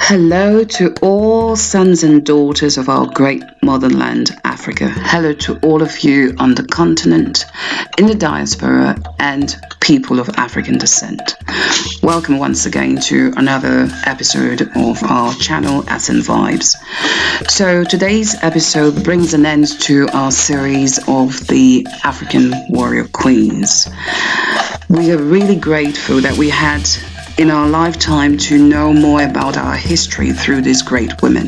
Hello to all sons and daughters of our great motherland, Africa. Hello to all of you on the continent, in the diaspora, and people of African descent. Welcome once again to another episode of our channel, As in Vibes. So today's episode brings an end to our series of the African warrior queens. We are really grateful that we had in our lifetime to know more about our history through these great women.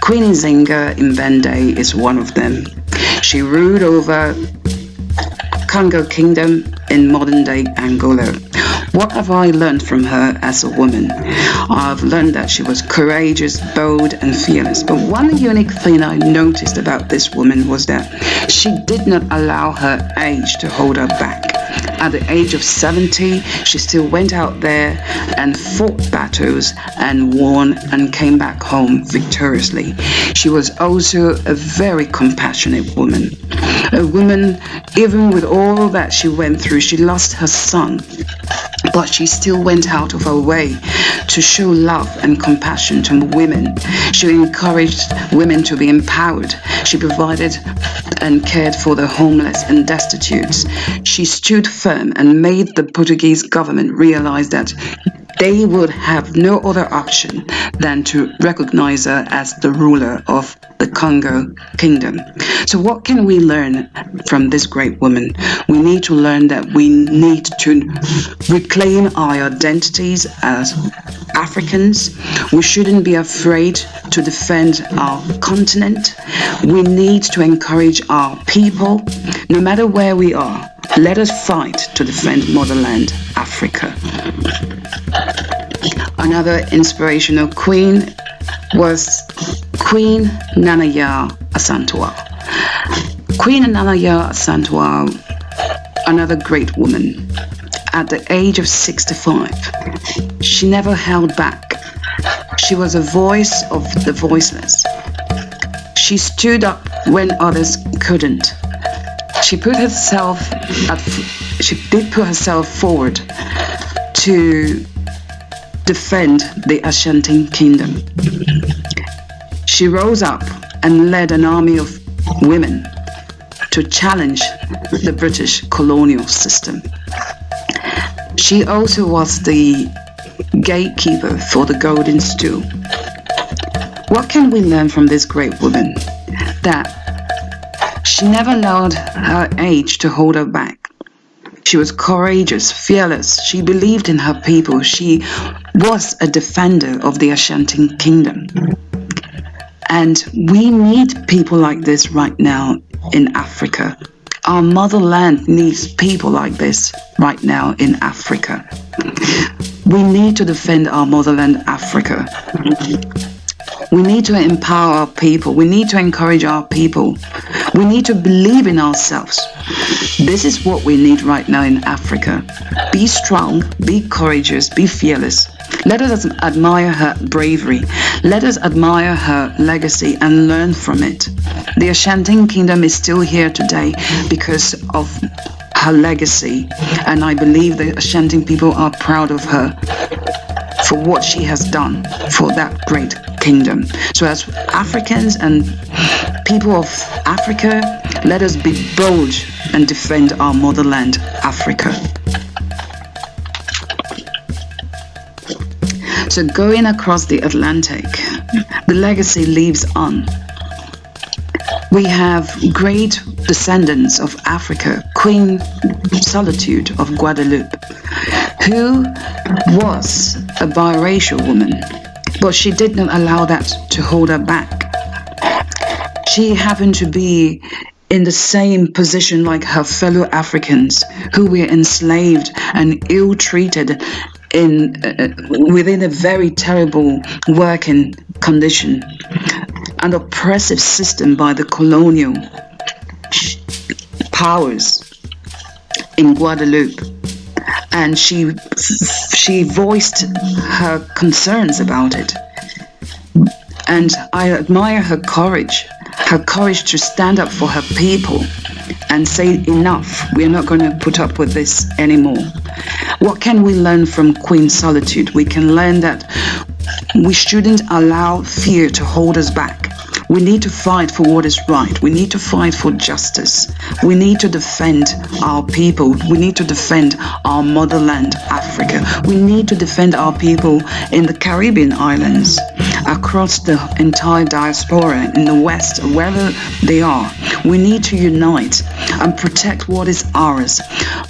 Queen Nzinga Mbende is one of them. She ruled over Congo Kingdom in modern-day Angola. What have I learned from her as a woman? I've learned that she was courageous, bold, and fearless. But one unique thing I noticed about this woman was that she did not allow her age to hold her back. At the age of 70, she still went out there and fought battles and won and came back home victoriously. She was also a very compassionate woman. A woman, even with all that she went through, she lost her son, but she still went out of her way to show love and compassion to women. She encouraged women to be empowered. She provided and cared for the homeless and destitute. She stood firm and made the Portuguese government realize that they would have no other option than to recognize her as the ruler of the Congo Kingdom. So what can we learn from this great woman? We need to learn that we need to reclaim our identities as Africans. We shouldn't be afraid to defend our continent. We need to encourage our people, no matter where we are. Let us fight to defend motherland Africa. Another inspirational queen was Queen Anania Santoiro. Queen Anania Santoiro, another great woman. At the age of 65, she never held back. She was a voice of the voiceless. She stood up when others couldn't. She did put herself forward to defend the Ashanti Kingdom. She rose up and led an army of women to challenge the British colonial system. She also was the gatekeeper for the golden stool. What can we learn from this great woman? That she never allowed her age to hold her back. She was courageous, fearless. She believed in her people. She was a defender of the Ashanti Kingdom. And we need people like this right now in Africa. Our motherland needs people like this right now in Africa. We need to defend our motherland Africa. We need to empower our people. We need to encourage our people. We need to believe in ourselves. This is what we need right now in Africa. Be strong, be courageous, be fearless. Let us admire her bravery. Let us admire her legacy and learn from it. The Ashanti Kingdom is still here today because of her legacy, and I believe the Ashanti people are proud of her for what she has done for that great kingdom. So as Africans and people of Africa, let us be bold and defend our motherland, Africa. So going across the Atlantic, the legacy lives on. We have great descendants of Africa, Queen Solitude of Guadeloupe, who was a biracial woman, but she did not allow that to hold her back. She happened to be in the same position like her fellow Africans who were enslaved and ill-treated within a very terrible working condition, an oppressive system by the colonial powers in Guadeloupe. And she voiced her concerns about it. And I admire her courage to stand up for her people and say, enough, we're not going to put up with this anymore. What can we learn from Queen Solitude? We can learn that We shouldn't allow fear to hold us back. We need to fight for what is right. We need to fight for justice. We need to defend our people. We need to defend our motherland, Africa. We need to defend our people in the Caribbean islands, across the entire diaspora, in the West, wherever they are. We need to unite and protect what is ours.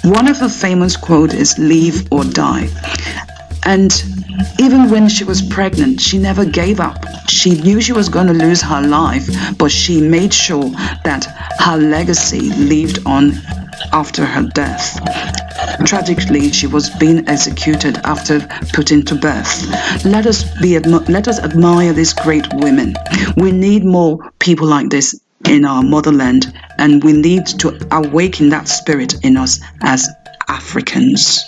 One of her famous quotes is "Live or die." And even when she was pregnant, she never gave up. She knew she was going to lose her life, but she made sure that her legacy lived on after her death. Tragically, she was being executed after putting to birth. Let us admire these great women. We need more people like this in our motherland, and we need to awaken that spirit in us as Africans.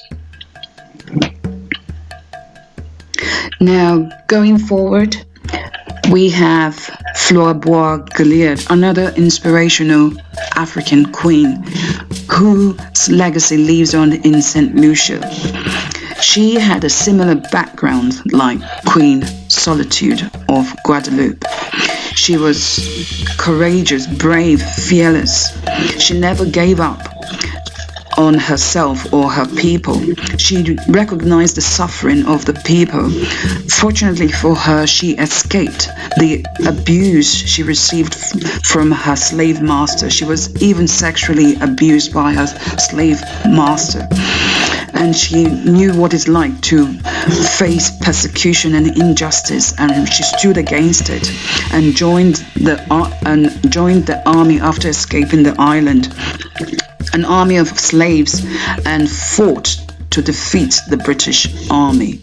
Now, going forward, we have Floorboard Glitch, another inspirational African queen whose legacy lives on in St. Lucia. She had a similar background like Queen Solitude of Guadeloupe. She was courageous, brave, fearless. She never gave up on herself or her people. She recognized the suffering of the people. Fortunately for her, she escaped the abuse she received from her slave master. She was even sexually abused by her slave master. And she knew what it's like to face persecution and injustice, and she stood against it and joined the army after escaping the island, an army of slaves, and fought to defeat the British army.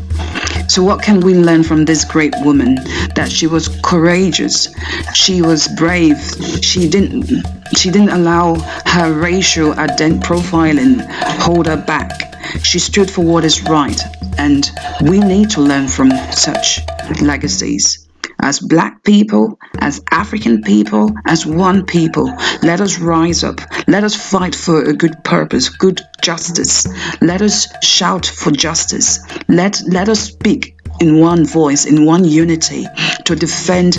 So what can we learn from this great woman? That she was courageous, she was brave, she didn't allow her racial profiling hold her back. She stood for what is right, and we need to learn from such legacies. As Black people, as African people, as one people, let us rise up. Let us fight for a good purpose, good justice. Let us shout for justice. Let us speak in one voice, in one unity, to defend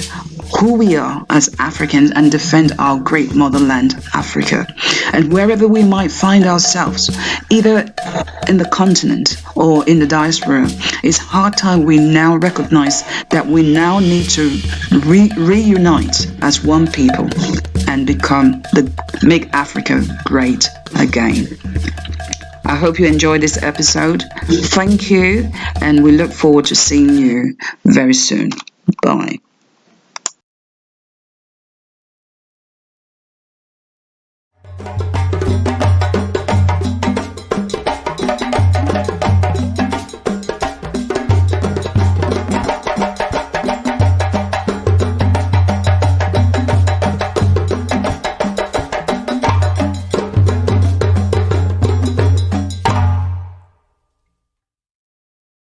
who we are as Africans and defend our great motherland, Africa. And wherever we might find ourselves, either in the continent or in the diaspora, it's high time we now recognize that we now need to reunite as one people and make Africa great again. I hope you enjoyed this episode. Thank you, and we look forward to seeing you very soon. Bye.